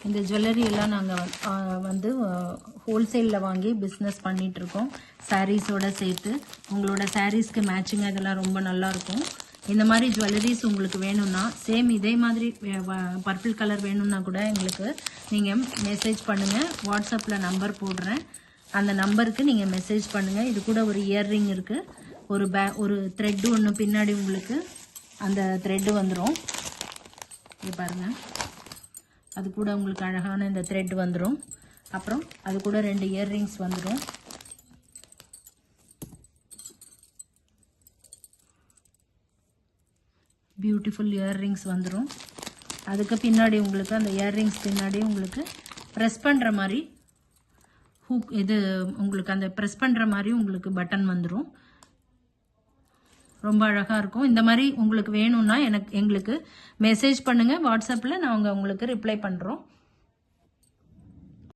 இந்த ஜுவல்லரி எல்லாம் நாங்கள் வந்து ஹோல்சேலில் வாங்கி பிஸ்னஸ் பண்ணிகிட்ருக்கோம். சாரீஸோடு சேர்த்து உங்களோட சாரீஸ்க்கு மேட்சிங்காக இதெல்லாம் ரொம்ப நல்லாயிருக்கும். இந்த மாதிரி ஜுவல்லரிஸ் உங்களுக்கு வேணும்னா சேம் இதே மாதிரி பர்பிள் கலர் வேணும்னா கூட எங்களுக்கு நீங்கள் மெசேஜ் பண்ணுங்கள். வாட்ஸ்அப்பில் நம்பர் போடுறேன், அந்த நம்பருக்கு நீங்கள் மெசேஜ் பண்ணுங்கள். இது கூட ஒரு இயர்ரிங் இருக்குது, ஒரு த்ரெட்டு ஒன்று பின்னாடி உங்களுக்கு அந்த த்ரெட்டு வந்துடும். இது பாருங்கள், அது கூட உங்களுக்கு அழகான இந்த த்ரெட் வந்துடும். அப்புறம் அது கூட 2 இயர்ரிங்ஸ் வந்துடும். பியூட்டிஃபுல் இயர்ரிங்ஸ் வந்துடும். அதுக்கு பின்னாடி உங்களுக்கு அந்த இயர்ரிங்ஸ் பின்னாடி உங்களுக்கு ப்ரெஸ் பண்ணுற மாதிரி ஹூக், இது உங்களுக்கு அந்த ப்ரெஸ் பண்ணுற மாதிரி உங்களுக்கு பட்டன் வந்துடும். ரொம்ப அழகாக இருக்கும். இந்த மாதிரி உங்களுக்கு வேணும்னா எங்களுக்கு மெசேஜ் பண்ணுங்கள் வாட்ஸ்அப்பில், நாங்கள் உங்களுக்கு ரிப்ளை பண்ணுறோம்.